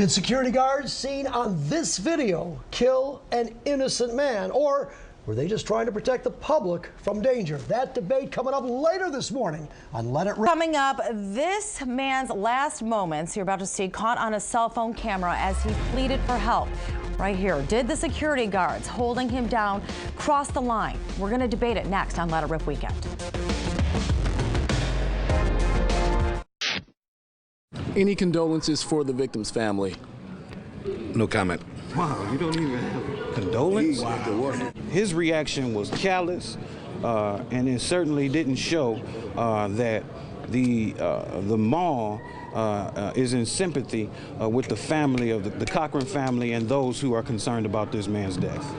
Did security guards seen on this video kill an innocent man, or were they just trying to protect the public from danger? That debate coming up later this morning on Let It Rip. Coming up, this man's last moments, you're about to see, caught on a cell phone camera as he pleaded for help. Right here, did the security guards holding him down cross the line? We're going to debate it next on Let It Rip Weekend. Any condolences for the victim's family? No comment. Wow, you don't even have condolence? Wow. His reaction was callous, and it certainly didn't show that the mall is in sympathy with the family of the Cochran family and those who are concerned about this man's death.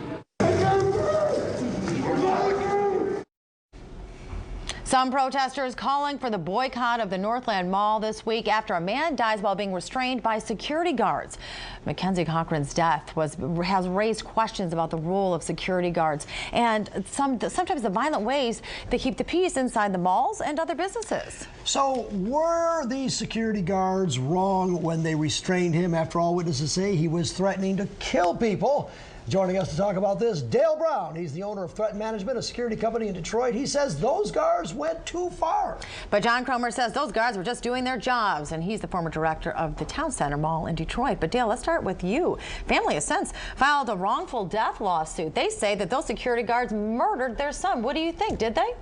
Some protesters calling for the boycott of the Northland Mall this week after a man dies while being restrained by security guards. Mackenzie Cochran's death has raised questions about the role of security guards and sometimes the violent ways they keep the peace inside the malls and other businesses. So were these security guards wrong when they restrained him? After all, witnesses say he was threatening to kill people. Joining us to talk about this, Dale Brown. He's the owner of Threat Management, a security company in Detroit. He says those guards went too far. But John Cromer says those guards were just doing their jobs, and he's the former director of the Town Center Mall in Detroit. But Dale, let's start with you. Family has since filed a wrongful death lawsuit. They say that those security guards murdered their son. What do you think? Did they?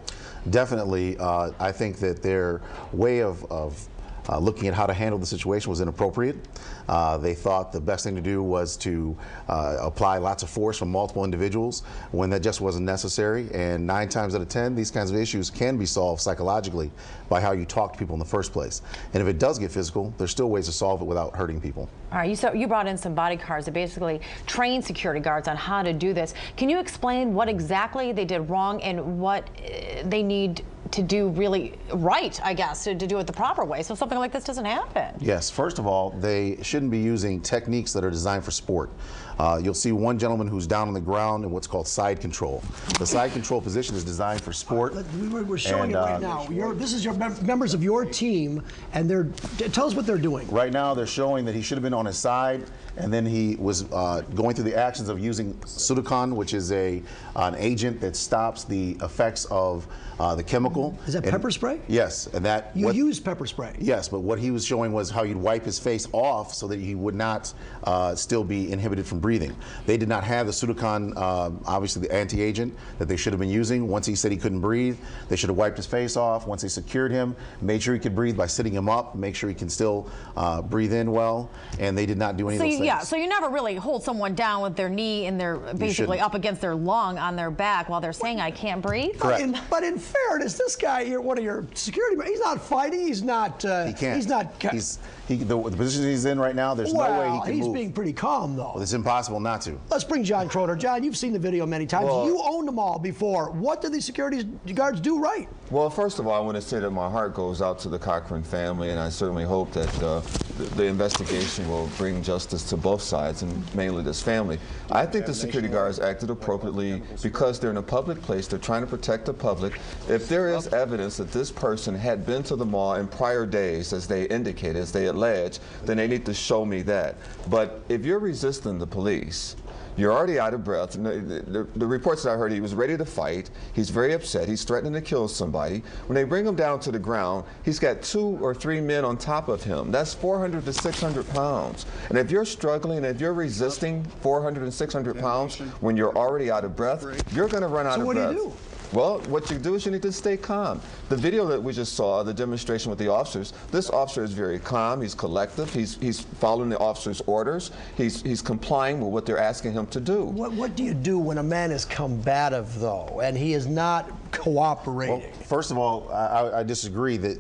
Definitely. I think that their way of looking at how to handle the situation was inappropriate. They thought the best thing to do was to apply lots of force from multiple individuals when that just wasn't necessary. And 9 times out of 10, these kinds of issues can be solved psychologically by how you talk to people in the first place. And if it does get physical, there's still ways to solve it without hurting people. All right, you brought in some bodyguards that basically train security guards on how to do this. Can you explain what exactly they did wrong and what they need to do really right, I guess, to do it the proper way so something like this doesn't happen? Yes, first of all, they shouldn't be using techniques that are designed for sport. You'll see one gentleman who's down on the ground in what's called side control. The side control position is designed for sport. We're showing it right now. This is your members of your team, and tell us what they're doing. Right now, they're showing that he should have been on his side, and then he was going through the actions of using Sudocon, which is an agent that stops the effects of the chemical. Is that pepper spray? Yes, and that you use pepper spray. Yes, but what he was showing was how you'd wipe his face off so that he would not still be inhibited from breathing. They did not have the Sudocon, obviously the anti-agent that they should have been using. Once he said he couldn't breathe, they should have wiped his face off. Once they secured him, made sure he could breathe by sitting him up, make sure he can still breathe in well, and they did not do any of those things. Yeah, so you never really hold someone down with their knee and they're basically up against their lung on their back while they're saying, I can't breathe? Correct. But in fairness, this guy, one of your security men, he's not fighting, he's not... he can't. He's not... The position he's in right now, there's no way he can move. He's being pretty calm, though. Well, it's impossible not to. Let's bring John Croner. John, you've seen the video many times. Well, you owned them all before. What did these security guards do right? Well, first of all, I want to say that my heart goes out to the Cochran family, and I certainly hope that the investigation will bring justice to both sides, and mainly this family. I think the security guards acted appropriately because they're in a public place. They're trying to protect the public. If there is evidence that this person had been to the mall in prior days, as they indicated, as they allege, then they need to show me that. But if you're resisting the police, you're already out of breath. The reports that I heard, he was ready to fight. He's very upset. He's threatening to kill somebody. When they bring him down to the ground, he's got 2 or 3 men on top of him. That's 400 to 600 pounds. And if you're struggling, if you're resisting 400 and 600 pounds when you're already out of breath, you're going to run out of breath. So what do you do? Well, what you do is you need to stay calm. The video that we just saw, the demonstration with the officers, this officer is very calm, he's collective, he's following the officer's orders, he's complying with what they're asking him to do. What do you do when a man is combative, though, and he is not cooperating? Well, first of all, I disagree that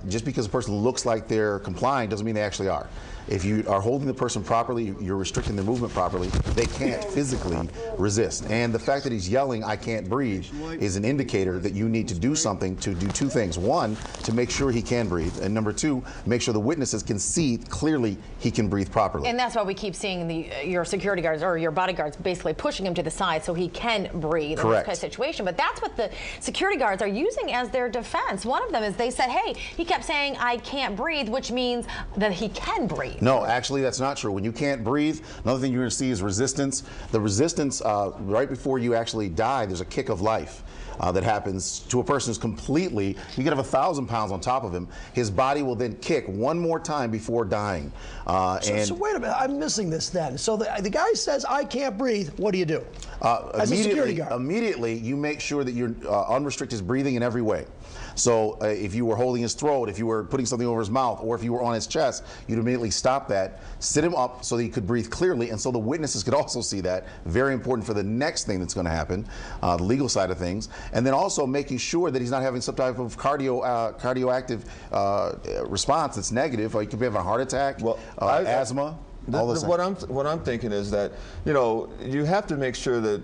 just because a person looks like they're complying doesn't mean they actually are. If you are holding the person properly, you're restricting their movement properly, they can't physically resist. And the fact that he's yelling, I can't breathe, is an indicator that you need to do something to do 2 things. 1, to make sure he can breathe, and number 2, make sure the witnesses can see clearly he can breathe properly. And that's why we keep seeing your security guards or your bodyguards basically pushing him to the side so he can breathe. Correct. In this kind of situation. But that's what the security guards are using as their defense. One of them is they said, hey, he kept saying, I can't breathe, which means that he can breathe. security. No, actually, that's not true. When you can't breathe, another thing you're going to see is resistance. The resistance, right before you actually die, there's a kick of life. That happens to a person who's completely, you could have 1,000 pounds on top of him. His body will then kick one more time before dying. So wait a minute, I'm missing this then. So the guy says, I can't breathe. What do you do? As a security guard. Immediately, you make sure that you're unrestrict his breathing in every way. So if you were holding his throat, if you were putting something over his mouth, or if you were on his chest, you'd immediately stop that, sit him up so that he could breathe clearly, and so the witnesses could also see that. Very important for the next thing that's going to happen, the legal side of things. And then also making sure that he's not having some type of cardioactive response that's negative. Or he could be having a heart attack, asthma. What I'm thinking is that, you know, you have to make sure that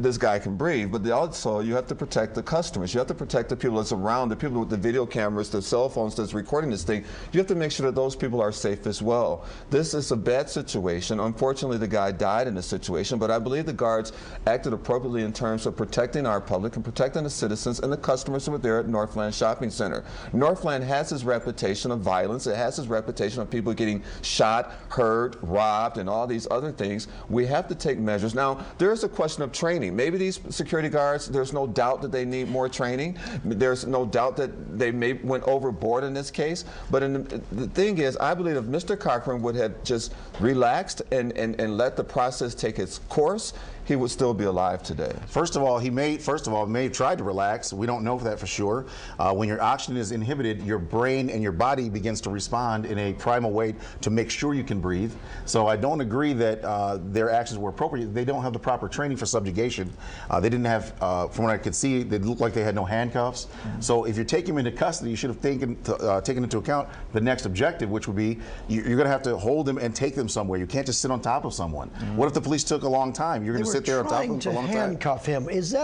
this guy can breathe, but also you have to protect the customers. You have to protect the people that's around, the people with the video cameras, the cell phones that's recording this thing. You have to make sure that those people are safe as well. This is a bad situation. Unfortunately, the guy died in this situation, but I believe the guards acted appropriately in terms of protecting our public and protecting the citizens and the customers who were there at Northland Shopping Center. Northland has its reputation of violence. It has its reputation of people getting shot, hurt, robbed, and all these other things. We have to take measures. Now, there's a question of training. Maybe these security guards, there's no doubt that they need more training. There's no doubt that they may went overboard in this case. But the thing is, I believe if Mr. Cochran would have just relaxed and let the process take its course, he would still be alive today. First of all, he may have tried to relax. We don't know that for sure. When your oxygen is inhibited, your brain and your body begins to respond in a primal way to make sure you can breathe. So I don't agree that their actions were appropriate. They don't have the proper training for subjugation. They didn't have, from what I could see, they looked like they had no handcuffs. So if you're taking him into custody, you should have taken into account the next objective, which would be you're going to have to hold them and take them somewhere. You can't just sit on top of someone. What if the police took a long time? You're going to sit there on top of him for a long time. Handcuff him. Is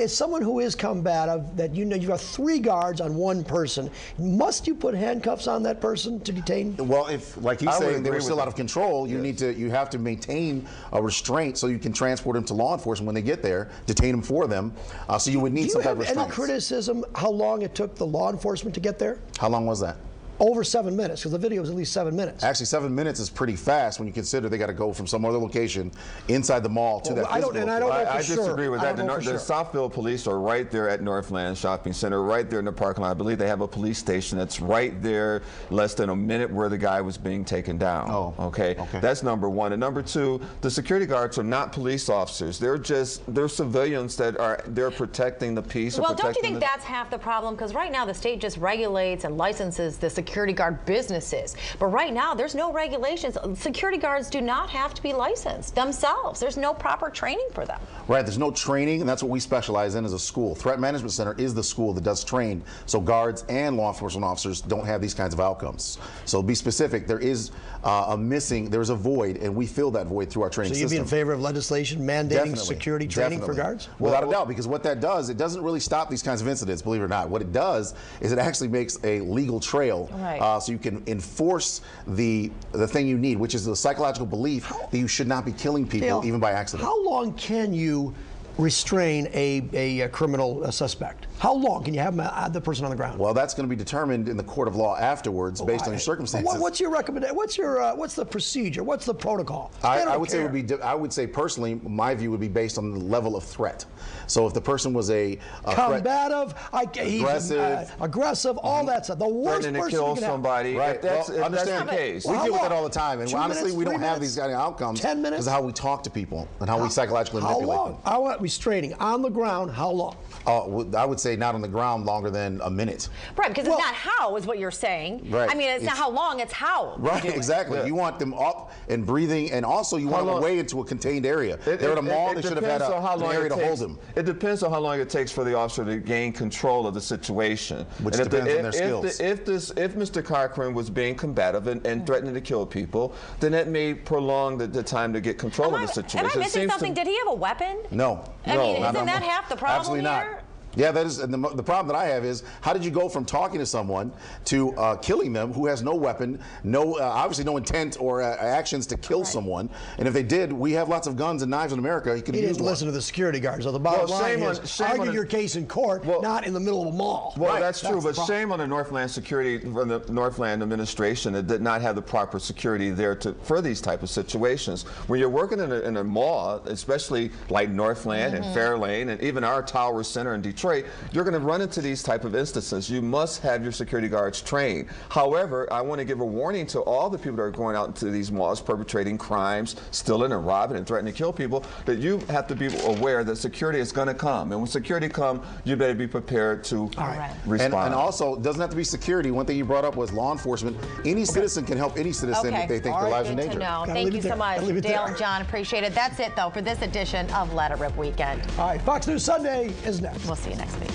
someone who is combative, that you know you've got 3 guards on one person, must you put handcuffs on that person to detain? Well, if, like he's saying, they were still out of control, you have to maintain a restraint so you can transport them to law enforcement when they get there, detain them for them. So you would need some type of restraint. Any criticism how long it took the law enforcement to get there? How long was that? Over 7 minutes, because the video was at least 7 minutes. Actually, 7 minutes is pretty fast when you consider they got to go from some other location inside the mall to that physical location. I disagree with that. The Southfield police are right there at Northland Shopping Center, right there in the parking lot. I believe they have a police station that's right there, less than a minute where the guy was being taken down. Oh, okay. That's number one. And number two, the security guards are not police officers. They're civilians that are protecting the peace. Well, don't you think that's half the problem? Because right now the state just regulates and licenses the security guard businesses. But right now, there's no regulations. Security guards do not have to be licensed themselves. There's no proper training for them. Right, there's no training, and that's what we specialize in as a school. Threat Management Center is the school that does train, so guards and law enforcement officers don't have these kinds of outcomes. So to be specific, there is there's a void, and we fill that void through our training system. So you'd be in favor of legislation mandating security training for guards? Without a doubt, because what that does, it doesn't really stop these kinds of incidents, believe it or not. What it does is it actually makes a legal trail. Right. So you can enforce the thing you need, which is the psychological belief that you should not be killing people even by accident. How long can you restrain a criminal suspect? How long can you have the person on the ground? Well, that's going to be determined in the court of law afterwards, based on your circumstances. What's your recommendation? What's the procedure? What's the protocol? I would say personally, my view would be based on the level of threat. So if the person was a combative, aggressive, all that stuff. The worst person to kill somebody. Right. If that's the case. We deal with that all the time, and honestly, we don't have these kind of outcomes. 10 minutes. Because of how we talk to people and how we psychologically manipulate them. How long? Restraining on the ground. How long? I would say not on the ground longer than a minute. Right, because it's not how is what you're saying. Right. I mean, it's not how long, it's how. Right, exactly. Yeah. You want them up and breathing, and also you want them away into a contained area. They're at a mall, they should have had an area to hold them. It depends on how long it takes for the officer to gain control of the situation. Which depends on their skills. If Mr. Cochran was being combative and threatening to kill people, then that may prolong the time to get control of the situation. Am I missing something? Did he have a weapon? No. I mean, isn't that half the problem Absolutely here? Not. Yeah, that is, and the problem that I have is, how did you go from talking to someone to killing them who has no weapon, no obviously no intent or actions to kill someone? And if they did, we have lots of guns and knives in America. He could He use didn't one. listen to the security guards. So the bottom line is, argue your case in court, not in the middle of a mall. Well, that's true, but shame on the Northland Security, from the Northland administration, that did not have the proper security there for these type of situations. When you're working in a mall, especially like Northland and Fairlane, and even our Tower Center in Detroit, you're going to run into these type of instances. You must have your security guards trained. However, I want to give a warning to all the people that are going out into these malls perpetrating crimes, stealing and robbing and threatening to kill people, that you have to be aware that security is going to come. And when security comes, you better be prepared to respond. And also, it doesn't have to be security. One thing you brought up was law enforcement. Any citizen can help any citizen if they think their lives are in danger. Thank you so much, Dale and John. Appreciate it. That's it, though, for this edition of Let It Rip Weekend. All right, Fox News Sunday is next. We'll see you next week.